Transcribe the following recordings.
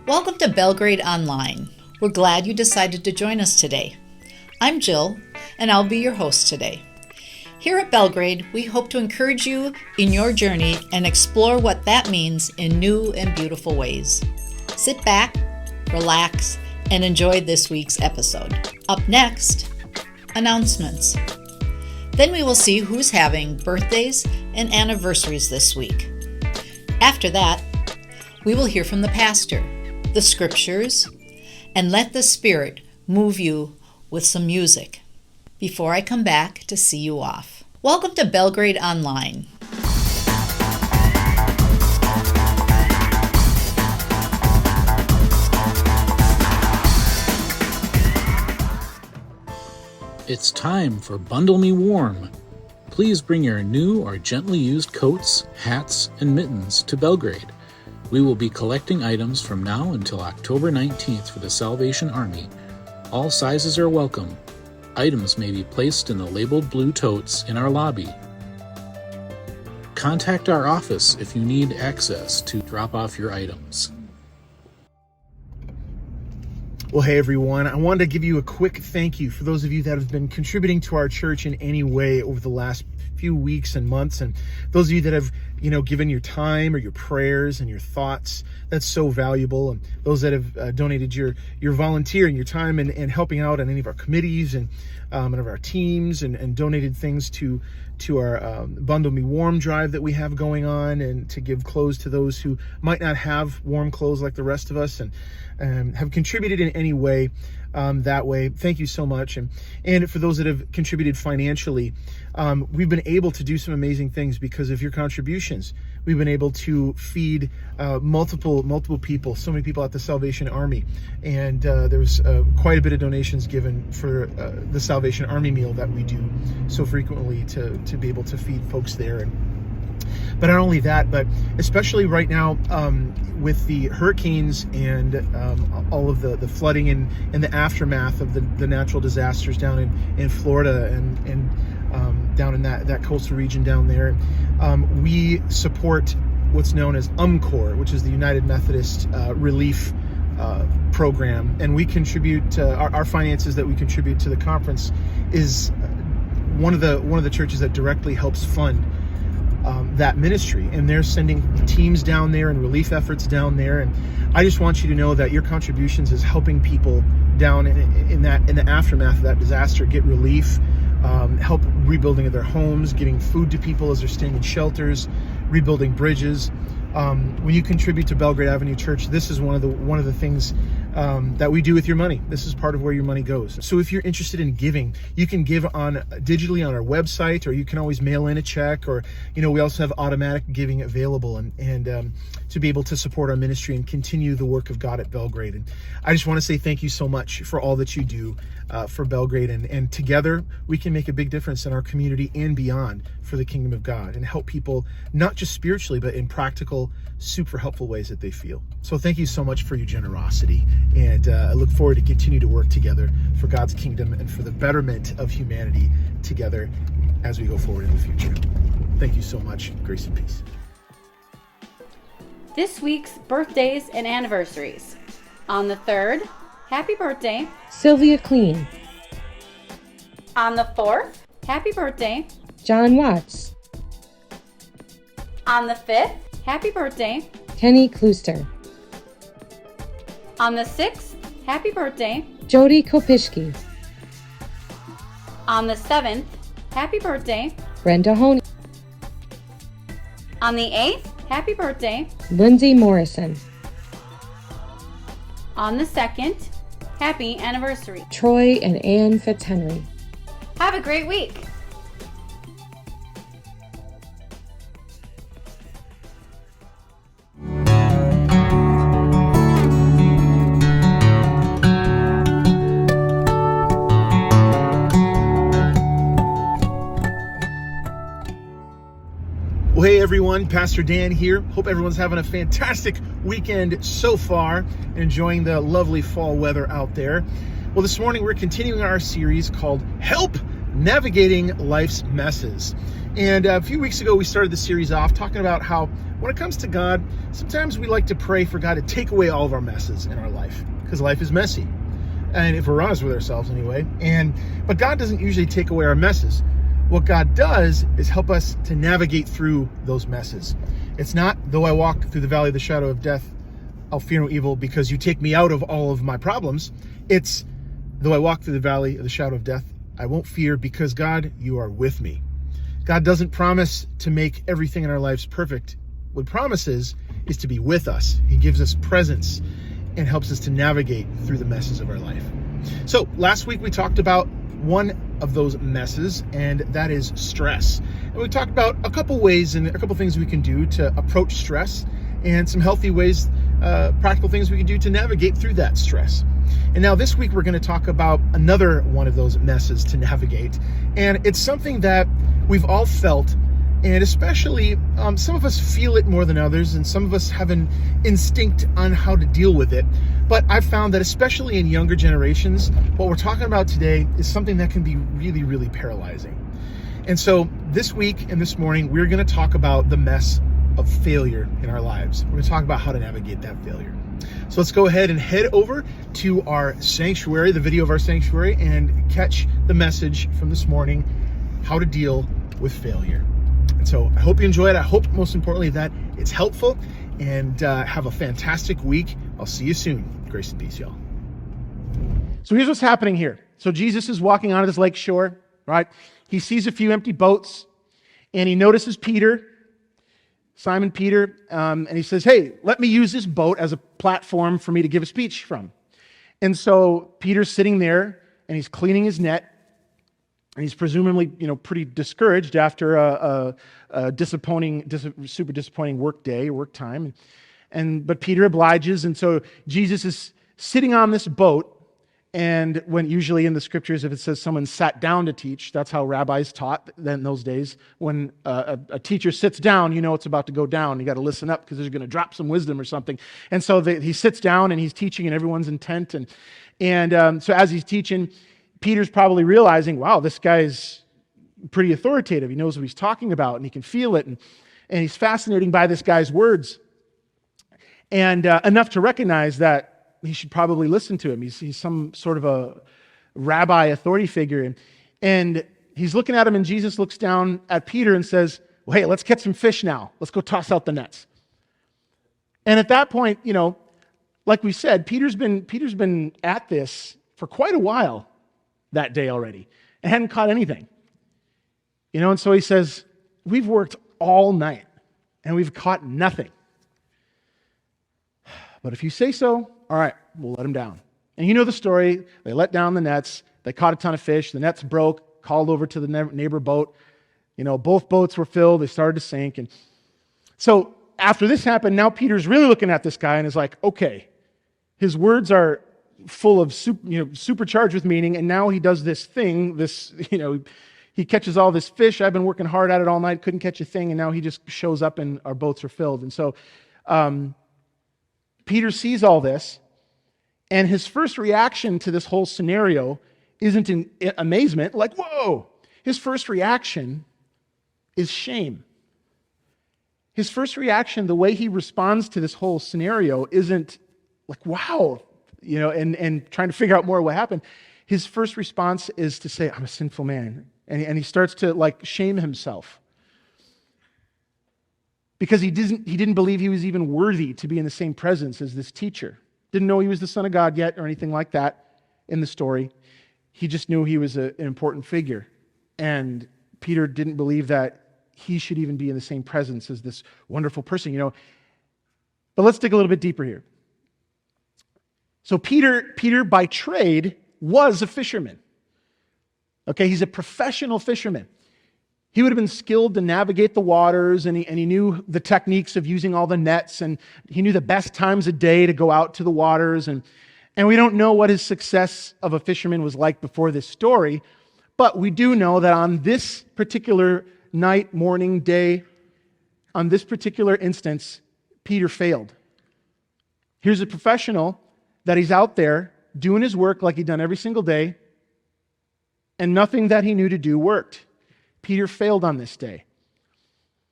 Welcome to Belgrade Online. We're glad you decided to join us today. I'm Jill, and I'll be your host today. Here at Belgrade, we hope to encourage you in your journey and explore what that means in new and beautiful ways. Sit back, relax, and enjoy this week's episode. Up next, announcements. Then we will see who's having birthdays and anniversaries this week. After that, we will hear from the pastor, the scriptures, and let the Spirit move you with some music before I come back to see you off. Welcome to Belgrade Online. It's time for Bundle Me Warm. Please bring your new or gently used coats, hats, and mittens to Belgrade. We will be collecting items from now until October 19th for the Salvation Army. All sizes are welcome. Items may be placed in the labeled blue totes in our lobby. Contact our office if you need access to drop off your items. Well, hey everyone, I wanted to give you a quick thank you for those of you that have been contributing to our church in any way over the last few weeks and months, and those of you that have given your time or your prayers and your thoughts. That's so valuable. And those that have donated your volunteer and your time and helping out on any of our committees and of our teams and donated things to our Bundle Me Warm drive that we have going on, and to give clothes to those who might not have warm clothes like the rest of us, and have contributed in any way that way. Thank you so much. And for those that have contributed financially, we've been able to do some amazing things because of your contributions. We've been able to feed multiple people, so many people at the Salvation Army. And there was quite a bit of donations given for the Salvation Army meal that we do so frequently to be able to feed folks there. But not only that, but especially right now with the hurricanes and all of the flooding and the aftermath of the natural disasters down in Florida and down in that coastal region down there, we support what's known as UMCOR, which is the United Methodist Relief Program, and we contribute our finances that we contribute to the conference is one of the churches that directly helps fund that ministry, and they're sending teams down there and relief efforts down there. And I just want you to know that your contributions is helping people down in the aftermath of that disaster get relief, help rebuilding of their homes, getting food to people as they're staying in shelters, rebuilding bridges. When you contribute to Belgrade Avenue Church, this is one of the things that we do with your money. This is part of where your money goes. So if you're interested in giving, you can give digitally on our website, or you can always mail in a check, or we also have automatic giving available, and to be able to support our ministry and continue the work of God at Belgrade. And I just want to say thank you so much for all that you do for Belgrade, and together we can make a big difference in our community and beyond for the kingdom of God, and help people not just spiritually but in practical, super helpful ways that they feel. So thank you so much for your generosity, and I look forward to continue to work together for God's kingdom and for the betterment of humanity together as we go forward in the future. Thank you so much. Grace and peace. This week's birthdays and anniversaries. On the 3rd, happy birthday, Sylvia Clean. On the 4th, happy birthday, John Watts. On the 5th, happy birthday, Kenny Klooster. On the 6th, happy birthday, Jody Kopishki. On the 7th, happy birthday, Brenda Honey. On the 8th, happy birthday, Lindsay Morrison. On the 2nd, happy anniversary, Troy and Ann Fitzhenry. Have a great week. hey everyone, Pastor Dan here. Hope everyone's having a fantastic weekend so far and enjoying the lovely fall weather out there. Well, this morning we're continuing our series called Help Navigating Life's Messes. And a few weeks ago we started the series off talking about how when it comes to God, sometimes we like to pray for God to take away all of our messes in our life because life is messy. And if we're honest with ourselves anyway. But God doesn't usually take away our messes. What God does is help us to navigate through those messes. It's not, though I walk through the valley of the shadow of death, I'll fear no evil because you take me out of all of my problems. It's, though I walk through the valley of the shadow of death, I won't fear because God, you are with me. God doesn't promise to make everything in our lives perfect. What He promises is to be with us. He gives us presence and helps us to navigate through the messes of our life. So last week we talked about one of those messes, and that is stress. And we talked about a couple ways and a couple things we can do to approach stress and some healthy ways, practical things we can do to navigate through that stress. And now this week we're going to talk about another one of those messes to navigate. And it's something that we've all felt, and especially some of us feel it more than others, and some of us have an instinct on how to deal with it. But I've found that especially in younger generations, what we're talking about today is something that can be really, really paralyzing. And so this week and this morning, we're going to talk about the mess of failure in our lives. We're going to talk about how to navigate that failure. So let's go ahead and head over to our sanctuary, the video of our sanctuary, and catch the message from this morning, how to deal with failure. And so I hope you enjoy it. I hope, most importantly, that it's helpful, and have a fantastic week. I'll see you soon. Grace and peace, y'all. So here's what's happening here. So Jesus is walking onto this lake shore, right? He sees a few empty boats, and he notices Peter, Simon Peter, and he says, hey, let me use this boat as a platform for me to give a speech from. And so Peter's sitting there, and he's cleaning his net, and he's presumably, pretty discouraged after a super disappointing work day, work time. But Peter obliges, and so Jesus is sitting on this boat. And when usually in the scriptures, if it says someone sat down to teach, that's how rabbis taught then in those days. When a teacher sits down, it's about to go down. You got to listen up because they're going to drop some wisdom or something. And so he sits down and he's teaching, and everyone's intent. And so as he's teaching, Peter's probably realizing, wow, this guy's pretty authoritative. He knows what he's talking about, and he can feel it. And he's fascinated by this guy's words. And enough to recognize that he should probably listen to him. He's some sort of a rabbi authority figure. And he's looking at him, and Jesus looks down at Peter and says, well, hey, let's catch some fish now. Let's go toss out the nets. And at that point, like we said, Peter's been at this for quite a while that day already and hadn't caught anything. And so he says, we've worked all night and we've caught nothing. But if you say so, all right, we'll let him down. And you know the story. They let down the nets. They caught a ton of fish. The nets broke, called over to the neighbor boat. Both boats were filled. They started to sink. And so after this happened, now Peter's really looking at this guy and is like, okay, his words are full of supercharged with meaning, and now he does this thing, he catches all this fish. I've been working hard at it all night, couldn't catch a thing, and now he just shows up and our boats are filled. And so Peter sees all this, and his first reaction to this whole scenario isn't in amazement, like, whoa. His first reaction is shame. His first reaction, the way he responds to this whole scenario, isn't like, wow, and trying to figure out more what happened. His first response is to say, I'm a sinful man. And he starts to shame himself. Because he didn't believe he was even worthy to be in the same presence as this teacher. Didn't know he was the Son of God yet or anything like that in the story. He just knew he was an important figure. And Peter didn't believe that he should even be in the same presence as this wonderful person, But let's dig a little bit deeper here. So Peter by trade was a fisherman. Okay, he's a professional fisherman. He would have been skilled to navigate the waters, and he knew the techniques of using all the nets, and he knew the best times of day to go out to the waters. And we don't know what his success of a fisherman was like before this story, but we do know that on this particular night, morning, day, on this particular instance, Peter failed. Here's a professional that he's out there doing his work like he'd done every single day, and nothing that he knew to do worked. Peter failed on this day.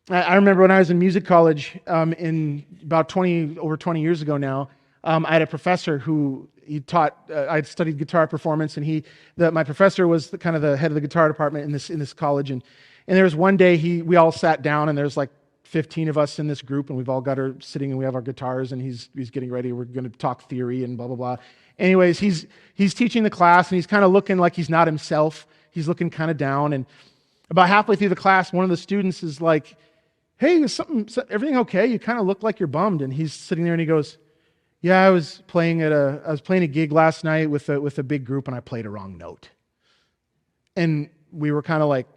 I remember when I was in music college in about over 20 years ago now, I had a professor who he taught, I'd studied guitar performance, and my professor was kind of the head of the guitar department in this college, and there was one day we all sat down, and there's like 15 of us in this group, and we've all got our sitting, and we have our guitars, and he's getting ready. We're going to talk theory and blah, blah, blah. Anyways, he's teaching the class, and he's kind of looking like he's not himself. He's looking kind of down, and about halfway through the class, one of the students is like, "Hey, is everything okay? You kind of look like you're bummed." And he's sitting there, and he goes, "Yeah, I was playing a gig last night with a big group, and I played a wrong note." And we were kind of like,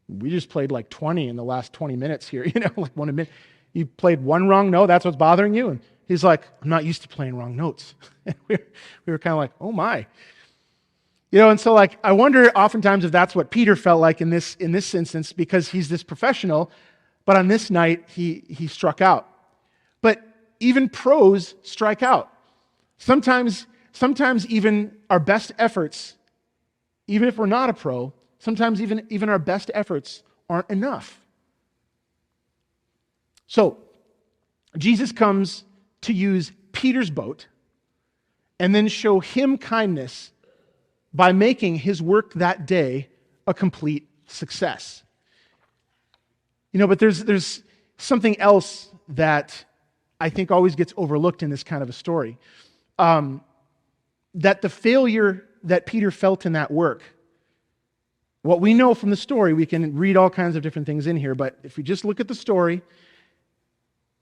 "We just played like 20 in the last 20 minutes here, like 1 minute. You played one wrong note, that's what's bothering you?" And he's like, "I'm not used to playing wrong notes." And we were kind of like, "Oh my." And so like, I wonder oftentimes if that's what Peter felt like in this instance, because he's this professional, but on this night, he struck out. But even pros strike out. Sometimes even our best efforts, even if we're not a pro, sometimes even our best efforts aren't enough. So, Jesus comes to use Peter's boat and then show him kindness by making his work that day a complete success. But there's something else that I think always gets overlooked in this kind of a story. That the failure that Peter felt in that work, what we know from the story, we can read all kinds of different things in here, but if we just look at the story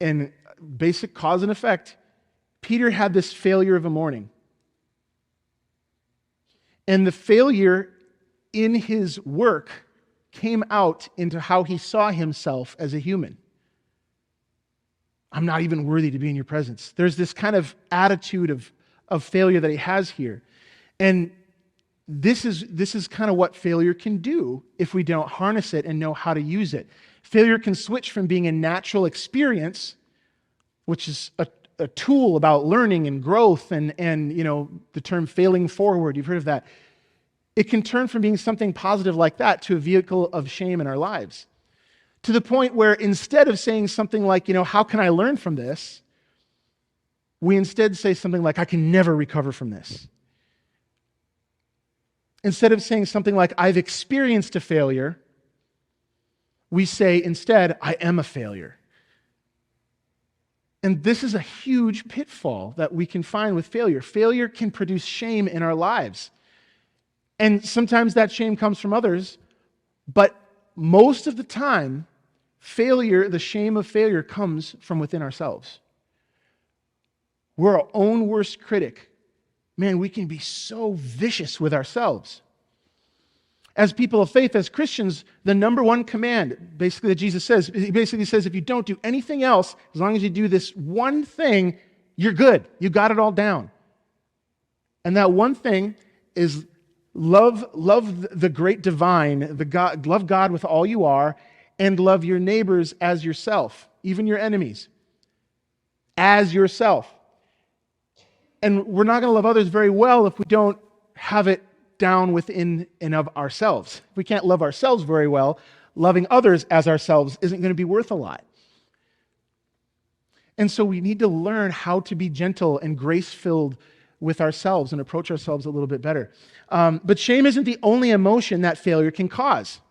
and basic cause and effect, Peter had this failure of a morning. And the failure in his work came out into how he saw himself as a human. "I'm not even worthy to be in your presence." There's this kind of attitude of failure that he has here. And this is kind of what failure can do if we don't harness it and know how to use it. Failure can switch from being a natural experience, which is a tool about learning and growth and the term failing forward, you've heard of that. It can turn from being something positive like that to a vehicle of shame in our lives. To the point where instead of saying something like, "How can I learn from this?" we instead say something like, "I can never recover from this." Instead of saying something like, "I've experienced a failure," we say instead, "I am a failure." And this is a huge pitfall that we can find with failure. Failure can produce shame in our lives. And sometimes that shame comes from others, but most of the time, the shame of failure comes from within ourselves. We're our own worst critic. Man, we can be so vicious with ourselves. As people of faith, as Christians, the number one command, basically that Jesus says, he basically says, if you don't do anything else, as long as you do this one thing, you're good. You got it all down. And that one thing is love the great divine, love God with all you are, and love your neighbors as yourself, even your enemies, as yourself. And we're not going to love others very well if we don't have it down within and of ourselves. If we can't love ourselves very well, loving others as ourselves isn't going to be worth a lot. And so we need to learn how to be gentle and grace-filled with ourselves and approach ourselves a little bit better. But shame isn't the only emotion that failure can cause.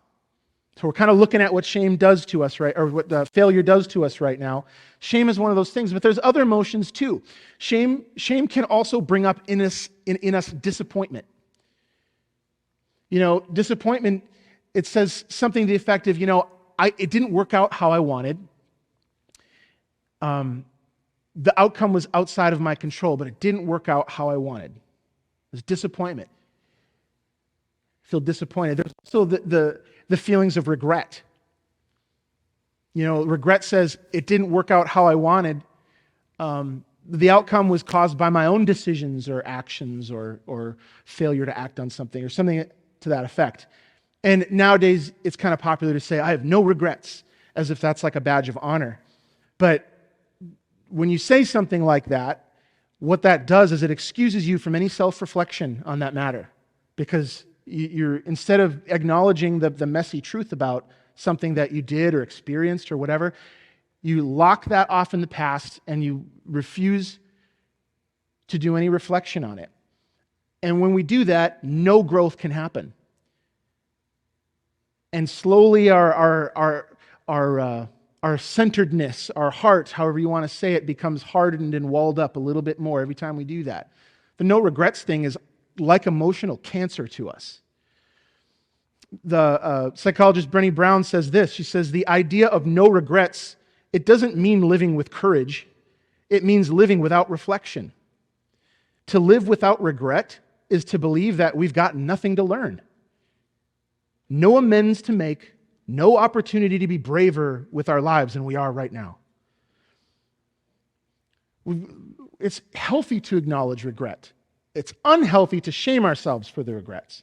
So we're kind of looking at what shame does to us, right? Or what failure does to us right now. Shame is one of those things, but there's other emotions too. Shame can also bring up in us disappointment. Disappointment, it says something to the effect of, it didn't work out how I wanted. The outcome was outside of my control, but it didn't work out how I wanted. There's disappointment. I feel disappointed. There's also the feelings of regret. Regret says it didn't work out how I wanted. The outcome was caused by my own decisions or actions or failure to act on something to that effect. And nowadays, it's kind of popular to say, I have no regrets. as if that's like a badge of honor. But when you say something like that, what that does is it excuses you from any self-reflection on that matter. Because you're, instead of acknowledging the messy truth about something that you did or experienced or whatever, you lock that off in the past and you refuse to do any reflection on it. And when we do that, no growth can happen. And slowly our centeredness, our heart, however you want to say it, becomes hardened and walled up a little bit more every time we do that. The no regrets thing is like emotional cancer to us. The psychologist Brené Brown says this. She says, the idea of no regrets, it doesn't mean living with courage. It means living without reflection. To live without regret is to believe that we've got nothing to learn. No amends to make, no opportunity to be braver with our lives than we are right now. It's healthy to acknowledge regret. It's unhealthy to shame ourselves for the regrets.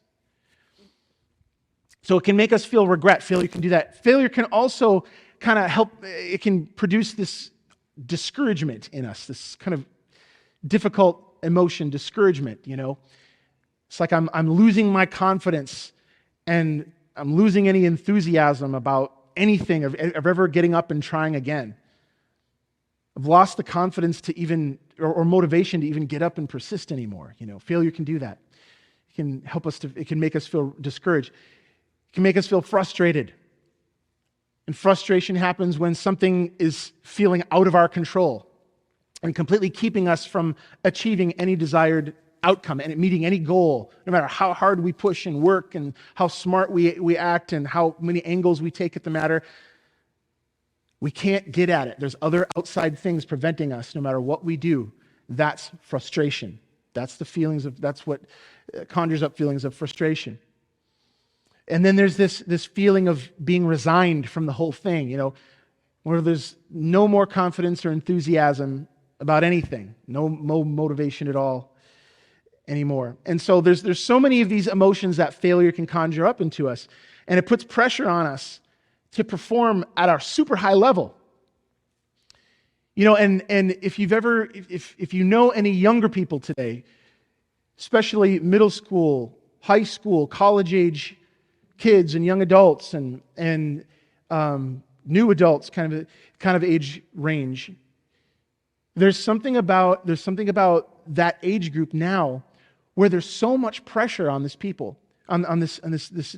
So it can make us feel regret. Failure can do that. Failure can also kind of help, it can produce this discouragement in us, this kind of difficult emotion, discouragement, you know. It's like I'm losing my confidence and I'm losing any enthusiasm about anything of ever getting up and trying again. I've lost the confidence to even, or motivation to even get up and persist anymore. You know, failure can do that. It can help us it can make us feel discouraged. It can make us feel frustrated. And frustration happens when something is feeling out of our control and completely keeping us from achieving any desired outcome and meeting any goal, no matter how hard we push and work and how smart we act and how many angles we take at the matter. We can't get at it. There's other outside things preventing us no matter what we do. That's frustration. That's what conjures up feelings of frustration. And then there's this feeling of being resigned from the whole thing, you know, where there's no more confidence or enthusiasm about anything, no motivation at all anymore. And so there's so many of these emotions that failure can conjure up into us, and it puts pressure on us to perform at our super high level. You know, and if you know any younger people today, especially middle school, high school, college age kids and young adults and new adults kind of age range, there's something about that age group now where there's so much pressure on this people. On this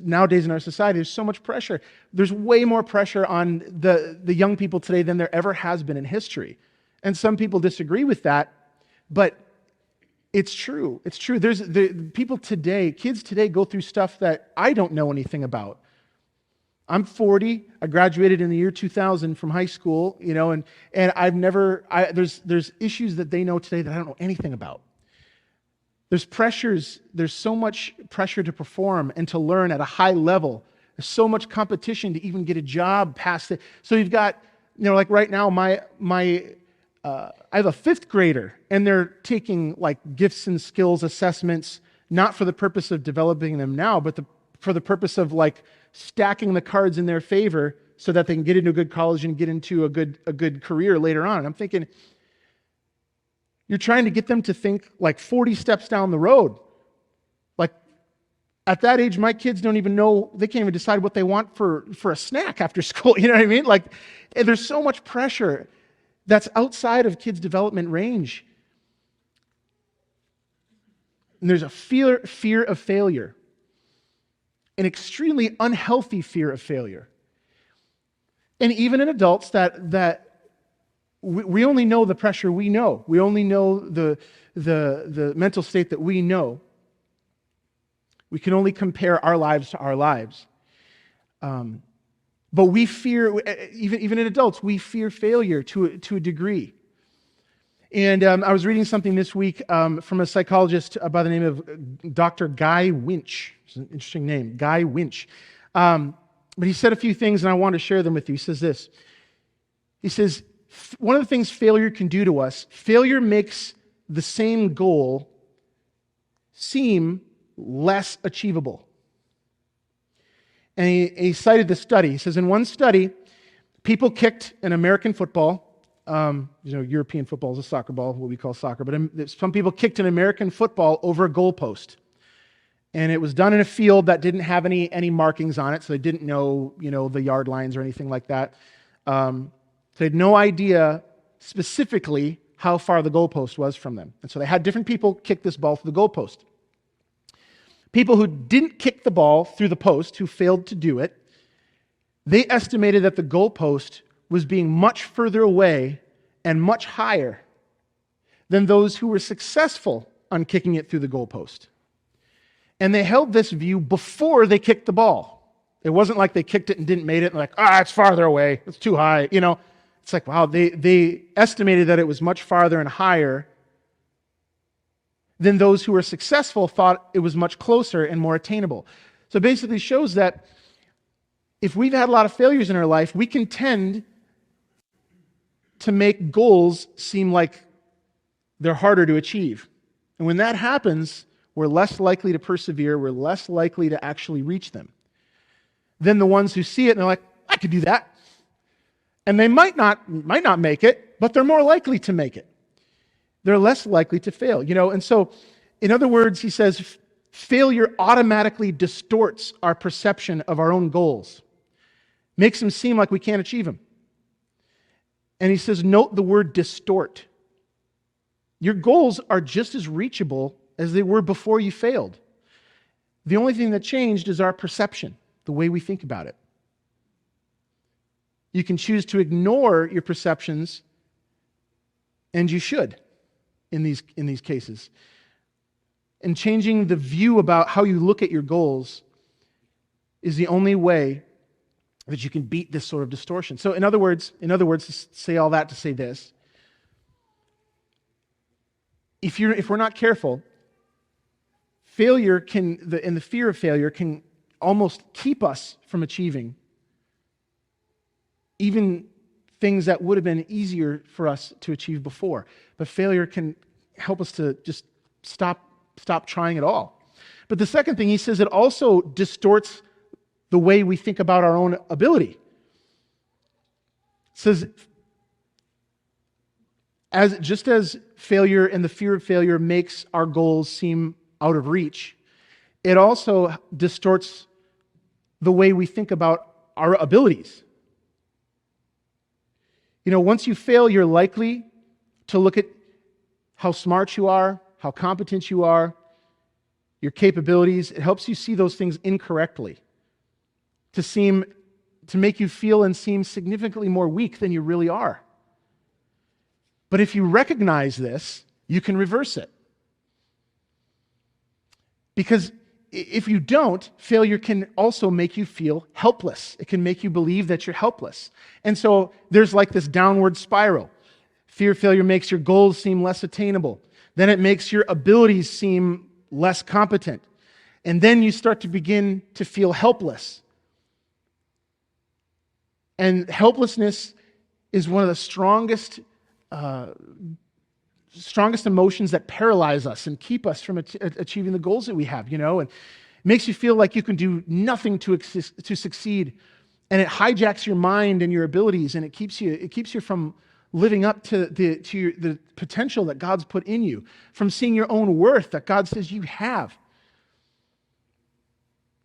nowadays in our society, there's so much pressure. There's way more pressure on the young people today than there ever has been in history. And some people disagree with that, but it's true. It's true. There's kids today go through stuff that I don't know anything about. I'm 40. I graduated in the year 2000 from high school, you know, and there's issues that they know today that I don't know anything about. There's so much pressure to perform and to learn at a high level. There's so much competition to even get a job past it. So you've got, you know, like right now, I have a fifth grader, and they're taking like gifts and skills assessments, not for the purpose of developing them now, but for the purpose of like stacking the cards in their favor so that they can get into a good college and get into a good career later on. And I'm thinking, you're trying to get them to think like 40 steps down the road. Like at that age, my kids don't even know, they can't even decide what they want for a snack after school. You know what I mean? Like there's so much pressure that's outside of kids' development range. And there's a fear of failure, an extremely unhealthy fear of failure. And even in adults that we only know the pressure we know. We only know the mental state that we know. We can only compare our lives to our lives. But we fear, even in adults, we fear failure to a degree. And I was reading something this week from a psychologist by the name of Dr. Guy Winch. It's an interesting name, Guy Winch. But he said a few things, and I want to share them with you. He says this. He says, one of the things failure can do to us, failure makes the same goal seem less achievable. And he cited the study. He says, in one study, People kicked an American football. European football is a soccer ball, what we call soccer, but some people kicked an American football over a goalpost. And it was done in a field that didn't have any markings on it, so they didn't know, the yard lines or anything like that. So they had no idea specifically how far the goalpost was from them. And so they had different people kick this ball through the goalpost. People who didn't kick the ball through the post, who failed to do it, they estimated that the goalpost was being much further away and much higher than those who were successful on kicking it through the goalpost. And they held this view before they kicked the ball. It wasn't like they kicked it and didn't make it and like, it's farther away, it's too high. It's like, wow, they estimated that it was much farther and higher than those who were successful thought it was much closer and more attainable. So it basically shows that if we've had a lot of failures in our life, we can tend to make goals seem like they're harder to achieve. And when that happens, we're less likely to persevere, we're less likely to actually reach them than the ones who see it and they're like, I could do that. And they might not make it, but they're more likely to make it. They're less likely to fail, And so, in other words, he says, failure automatically distorts our perception of our own goals, makes them seem like we can't achieve them. And he says, note the word distort. Your goals are just as reachable as they were before you failed. The only thing that changed is our perception, the way we think about it. You can choose to ignore your perceptions, and you should in these cases. And changing the view about how you look at your goals is the only way that you can beat this sort of distortion. So in other words, to say all that to say this, if we're not careful, failure and the fear of failure can almost keep us from achieving even things that would have been easier for us to achieve before. But failure can help us to just stop trying at all. But the second thing, he says, it also distorts the way we think about our own ability. It says, just as failure and the fear of failure makes our goals seem out of reach, it also distorts the way we think about our abilities. Once you fail, you're likely to look at how smart you are, how competent you are, your capabilities. It helps you see those things incorrectly, to make you feel and seem significantly more weak than you really are. But if you recognize this, you can reverse it. Because if you don't, failure can also make you feel helpless. It can make you believe that you're helpless. And so there's like this downward spiral. Fear of failure makes your goals seem less attainable. Then it makes your abilities seem less competent. And then you start to begin to feel helpless. And helplessness is one of the strongest emotions that paralyze us and keep us from achieving the goals that we have, and it makes you feel like you can do nothing to succeed, and it hijacks your mind and your abilities, and it keeps you from living up to the potential that God's put in you, from seeing your own worth that God says you have.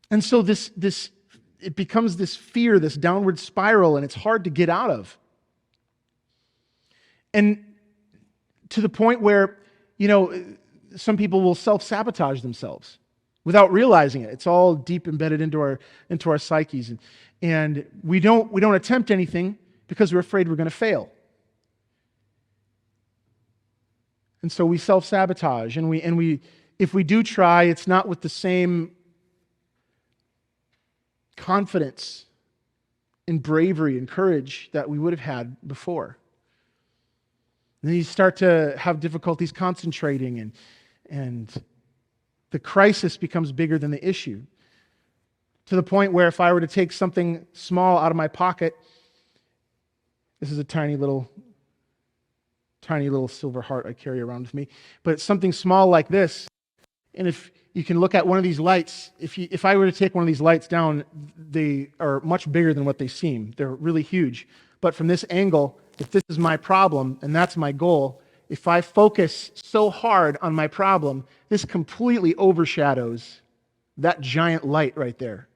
And so it becomes this fear, this downward spiral, and it's hard to get out of. And to the point where, some people will self-sabotage themselves without realizing it. It's all deep embedded into our psyches. And we don't attempt anything because we're afraid we're going to fail. And so we self-sabotage, and we if we do try, it's not with the same confidence and bravery and courage that we would have had before. And then you start to have difficulties concentrating, and the crisis becomes bigger than the issue, to the point where if I were to take something small out of my pocket, this is a tiny little silver heart I carry around with me, but something small like this, and if you can look at one of these lights. If I were to take one of these lights down, they are much bigger than what they seem. They're really huge. But from this angle, if this is my problem and that's my goal, if I focus so hard on my problem, this completely overshadows that giant light right there.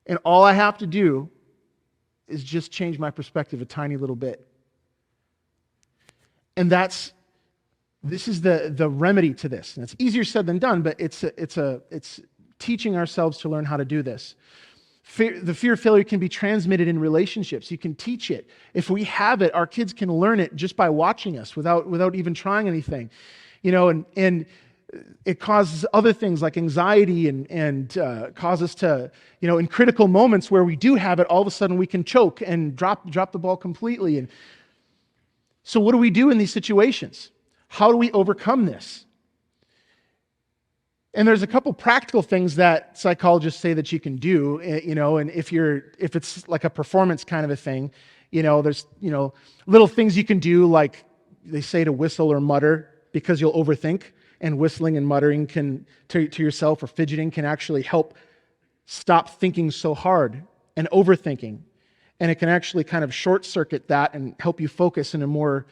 And all I have to do is just change my perspective a tiny little bit. And this is the remedy to this. And it's easier said than done, but it's teaching ourselves to learn how to do this. The fear of failure can be transmitted in relationships. You can teach it. If we have it, our kids can learn it just by watching us without even trying anything. And it causes other things like anxiety and cause us to, in critical moments where we do have it, all of a sudden we can choke and drop the ball completely. And so what do we do in these situations? How do we overcome this? And there's a couple practical things that psychologists say that you can do, and if it's like a performance kind of a thing, there's, little things you can do, like they say to whistle or mutter, because you'll overthink, and whistling and muttering to yourself or fidgeting can actually help stop thinking so hard and overthinking. And it can actually kind of short circuit that and help you focus in a more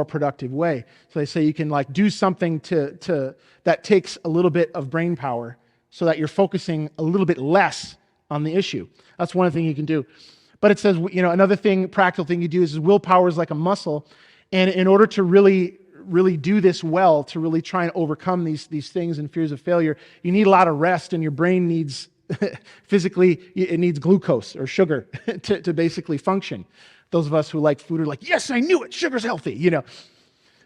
productive way. So they say you can do something to that takes a little bit of brain power so that you're focusing a little bit less on the issue. That's one thing you can do. But it says, another practical thing you do is willpower is like a muscle. And in order to really do this well, to really try and overcome these things and fears of failure, you need a lot of rest, and your brain needs physically, it needs glucose or sugar to basically function. Those of us who like food are like, yes, I knew it, sugar's healthy,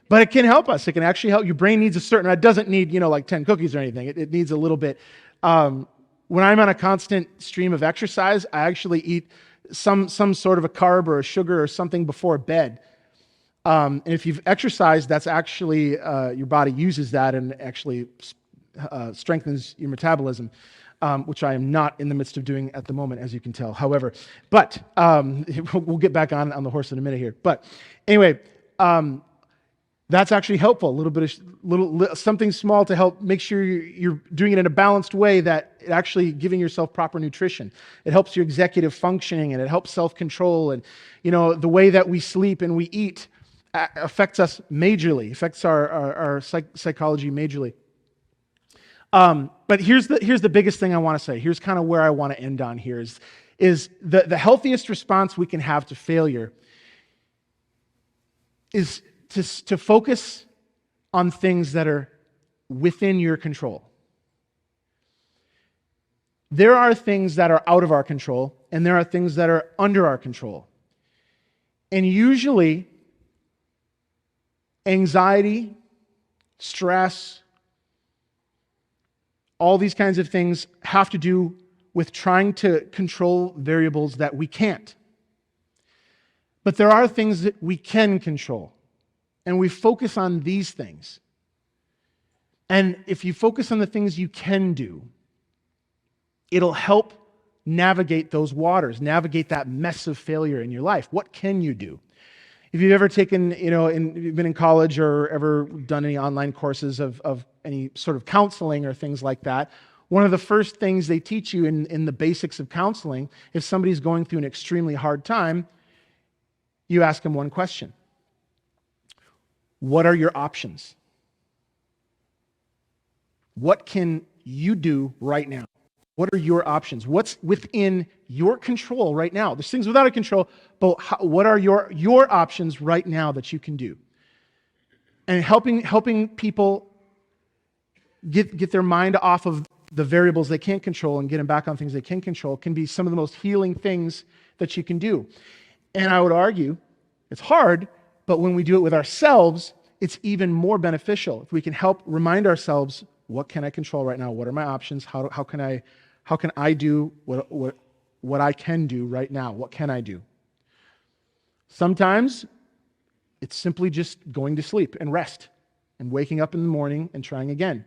But it can help us. It can actually help. Your brain needs it doesn't need, 10 cookies or anything. It needs a little bit. When I'm on a constant stream of exercise, I actually eat some sort of a carb or a sugar or something before bed. And if you've exercised, that's actually, your body uses that and actually strengthens your metabolism. Which I am not in the midst of doing at the moment, as you can tell. However, but we'll get back on the horse in a minute here. But anyway, that's actually helpful. A little bit of something small to help make sure you're doing it in a balanced way, that it actually giving yourself proper nutrition. It helps your executive functioning, and it helps self-control, and the way that we sleep and we eat affects us majorly, affects our psychology majorly. But here's the biggest thing I want to say. Here's kind of where I want to end on here is the healthiest response we can have to failure is to focus on things that are within your control. There are things that are out of our control, and there are things that are under our control. And usually, anxiety, stress, all these kinds of things have to do with trying to control variables that we can't. But there are things that we can control, and we focus on these things. And if you focus on the things you can do, it'll help navigate those waters, navigate that mess of failure in your life. What can you do? If you've ever taken, you've been in college or ever done any online courses of any sort of counseling or things like that, one of the first things they teach you in the basics of counseling, if somebody's going through an extremely hard time, you ask them one question. What are your options? What can you do right now? What are your options? What's within your control right now? There's things without a control, but what are your options right now that you can do? And helping people get their mind off of the variables they can't control and get them back on things they can control can be some of the most healing things that you can do. And I would argue it's hard, but when we do it with ourselves, it's even more beneficial. If we can help remind ourselves, what can I control right now? What are my options? How can I do what I can do right now? What can I do? Sometimes it's simply just going to sleep and rest and waking up in the morning and trying again.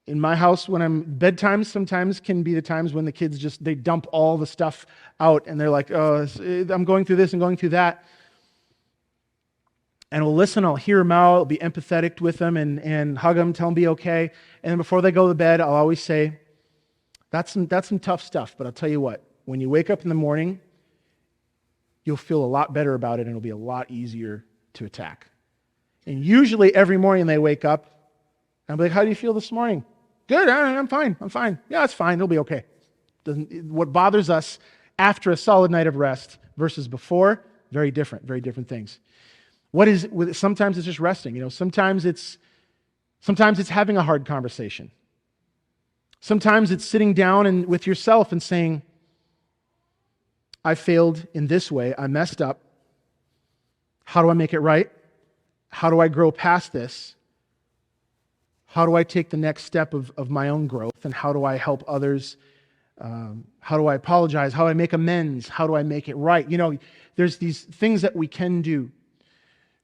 In my house, bedtime sometimes can be the times when the kids they dump all the stuff out and they're like, oh, I'm going through this and going through that. And we'll listen, I'll hear them out, I'll be empathetic with them and hug them, tell them be okay. And then before they go to bed, I'll always say, that's some tough stuff, but I'll tell you what, when you wake up in the morning, you'll feel a lot better about it and it'll be a lot easier to attack. And usually every morning they wake up, and I'm like, how do you feel this morning? Good, I'm fine. Yeah, it's fine, it'll be okay. What bothers us after a solid night of rest versus before, very different things. Sometimes it's just resting. Sometimes it's having a hard conversation. Sometimes it's sitting down with yourself and saying, I failed in this way. I messed up. How do I make it right? How do I grow past this? How do I take the next step of my own growth? And how do I help others? How do I apologize? How do I make amends? How do I make it right? There's these things that we can do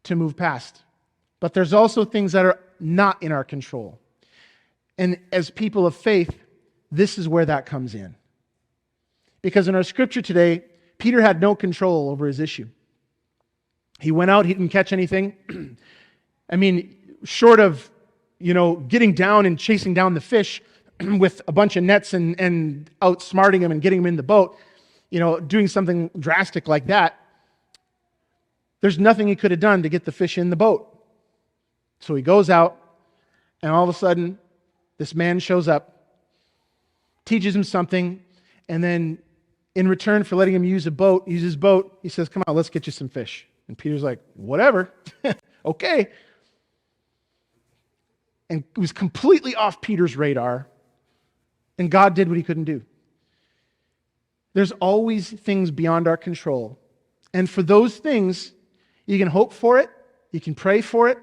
to move past. But there's also things that are not in our control. And as people of faith, this is where that comes in. Because in our scripture today, Peter had no control over his issue. He went out, he didn't catch anything. Short of, getting down and chasing down the fish with a bunch of nets and outsmarting him and getting him in the boat, doing something drastic like that, there's nothing he could have done to get the fish in the boat. So he goes out, and all of a sudden, this man shows up, teaches him something, and then in return for letting him use his boat, he says, come on, let's get you some fish. And Peter's like, whatever, okay. And it was completely off Peter's radar, and God did what he couldn't do. There's always things beyond our control. And for those things, you can hope for it, you can pray for it,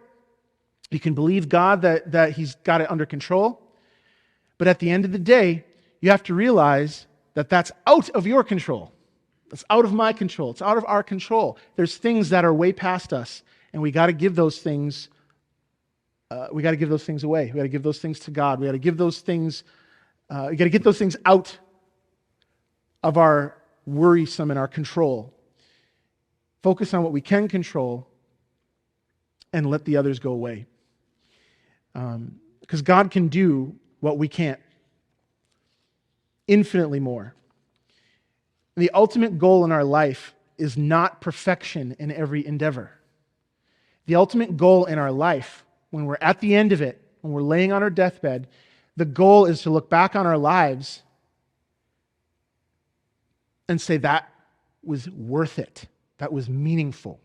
you can believe God that He's got it under control. But at the end of the day, you have to realize that that's out of your control. It's out of my control. It's out of our control. There's things that are way past us, and we got to give those things. We got to give those things away. We got to give those things to God. We got to give those things. We got to get those things out of our worrisome and our control. Focus on what we can control, and let the others go away. Because God can do what we can't. Infinitely more. The ultimate goal in our life is not perfection in every endeavor. The ultimate goal in our life, when we're at the end of it, when we're laying on our deathbed, the goal is to look back on our lives and say, that was worth it. That was meaningful.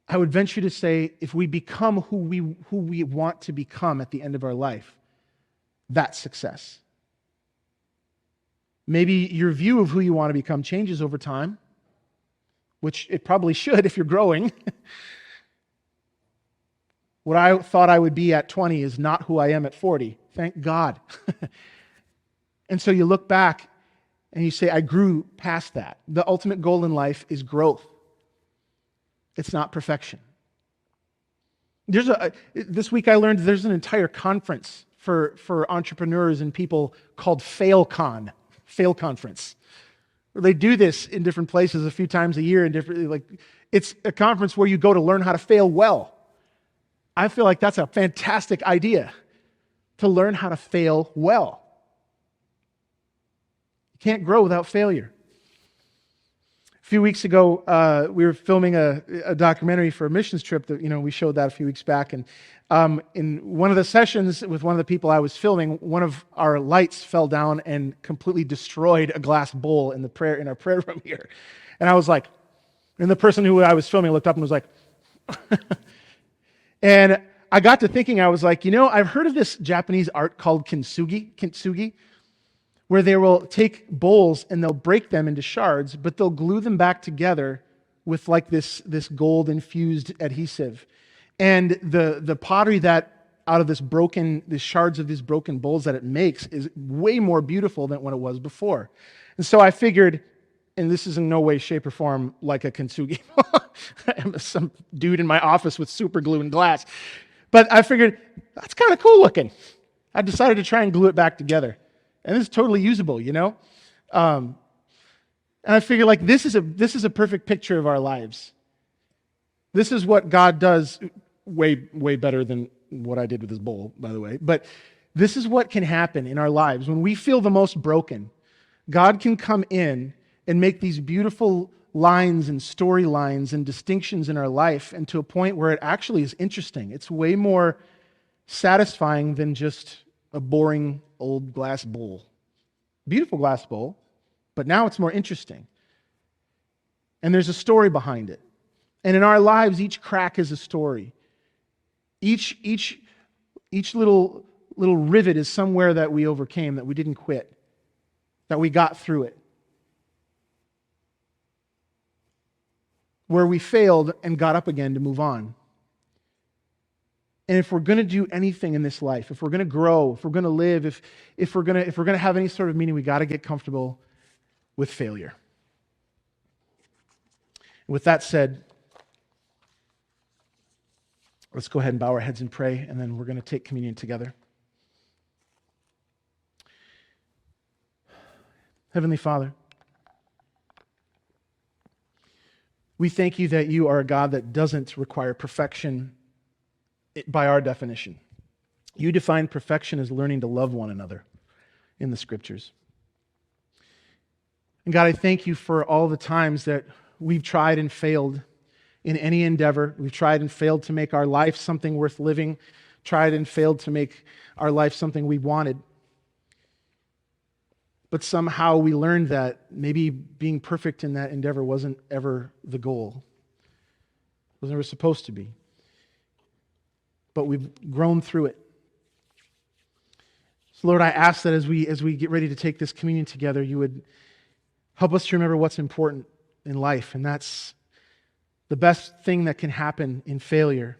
I would venture to say, if we become who we want to become at the end of our life, that's success. Maybe your view of who you want to become changes over time, which it probably should if you're growing. What I thought I would be at 20 is not who I am at 40. Thank God. And so you look back and you say, I grew past that. The ultimate goal in life is growth. It's not perfection. This week I learned there's an entire conference for entrepreneurs and people called FailCon, Fail Conference. They do this in different places a few times a year. It's a conference where you go to learn how to fail well. I feel like that's a fantastic idea, to learn how to fail well. You can't grow without failure. A few weeks ago, we were filming a documentary for a missions trip that we showed that a few weeks back. And in one of the sessions with one of the people I was filming, one of our lights fell down and completely destroyed a glass bowl in our prayer room here. And I was like, and the person who I was filming looked up and was like, and I got to thinking, I was like, I've heard of this Japanese art called kintsugi, where they will take bowls and they'll break them into shards, but they'll glue them back together with like this gold infused adhesive. And the pottery that out of the shards of these broken bowls that it makes is way more beautiful than what it was before. And so I figured, and this is in no way, shape, or form like a kintsugi. I'm some dude in my office with super glue and glass. But I figured, that's kind of cool looking. I decided to try and glue it back together. And it's totally usable, And I figure like this is a perfect picture of our lives. This is what God does way, way better than what I did with this bowl, by the way. But this is what can happen in our lives. When we feel the most broken, God can come in and make these beautiful lines and storylines and distinctions in our life, and to a point where it actually is interesting. It's way more satisfying than just a boring old glass bowl. Beautiful glass bowl, but now it's more interesting. And there's a story behind it. And in our lives, each crack is a story. Each little rivet is somewhere that we overcame, that we didn't quit, that we got through it. Where we failed and got up again to move on. And if we're going to do anything in this life, if we're going to grow, if we're going to live, if we're going to have any sort of meaning, we got to get comfortable with failure. With that said, let's go ahead and bow our heads and pray, and then we're going to take communion together. Heavenly Father, we thank you that you are a God that doesn't require perfection by our definition. You define perfection as learning to love one another in the Scriptures. And God, I thank you for all the times that we've tried and failed in any endeavor. We've tried and failed to make our life something worth living, tried and failed to make our life something we wanted. But somehow we learned that maybe being perfect in that endeavor wasn't ever the goal. It was never supposed to be. But we've grown through it. So Lord, I ask that as we get ready to take this communion together, you would help us to remember what's important in life. And that's the best thing that can happen in failure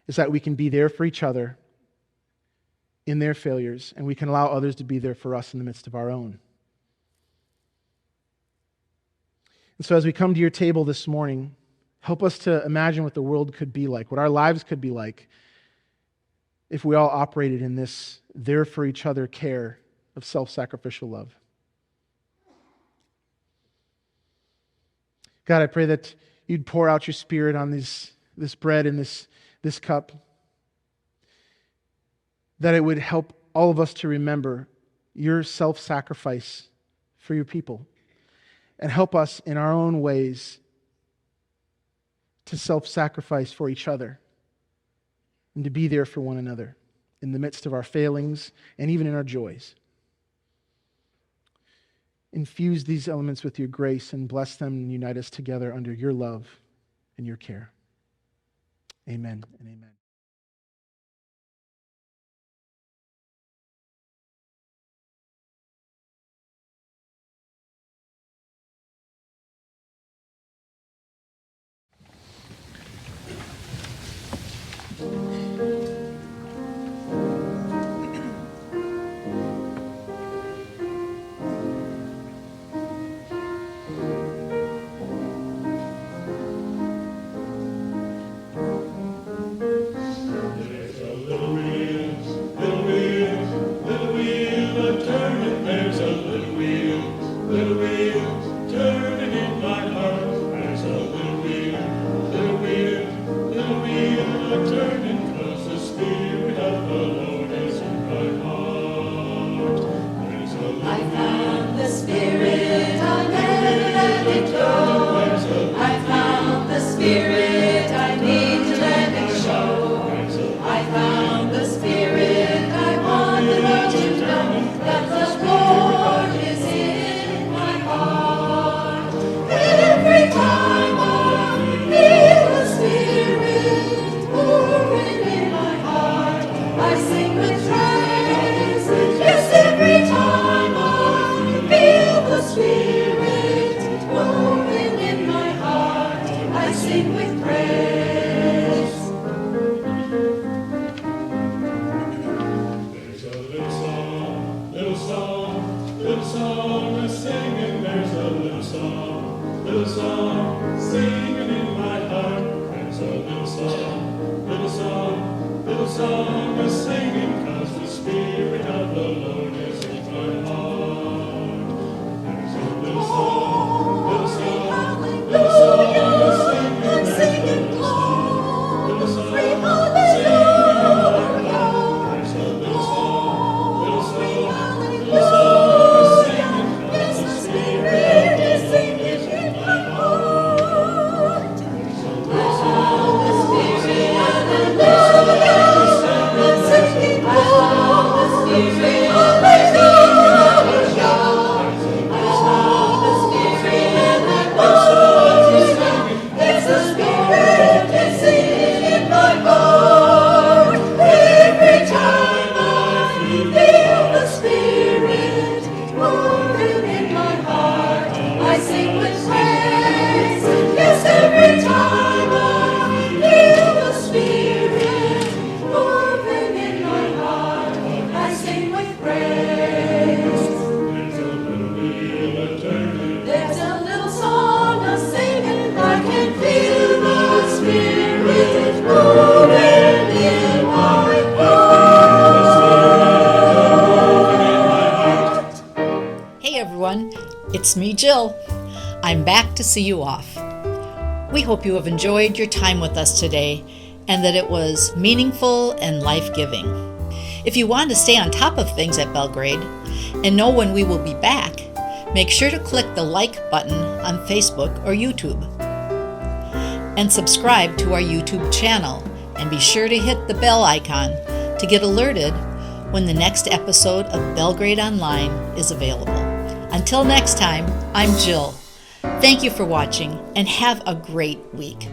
is that we can be there for each other in their failures, and we can allow others to be there for us in the midst of our own. And so as we come to your table this morning, help us to imagine what the world could be like, what our lives could be like if we all operated in this there for each other care of self-sacrificial love. God, I pray that you'd pour out your Spirit on this bread and this cup, that it would help all of us to remember your self-sacrifice for your people, and help us in our own ways to self-sacrifice for each other and to be there for one another in the midst of our failings and even in our joys. Infuse these elements with your grace and bless them and unite us together under your love and your care. Amen and amen. Oh everyone, it's me, Jill. I'm back to see you off. We hope you have enjoyed your time with us today and that it was meaningful and life-giving. If you want to stay on top of things at Belgrade and know when we will be back, make sure to click the like button on Facebook or YouTube. And subscribe to our YouTube channel and be sure to hit the bell icon to get alerted when the next episode of Belgrade Online is available. Until next time, I'm Jill. Thank you for watching and have a great week.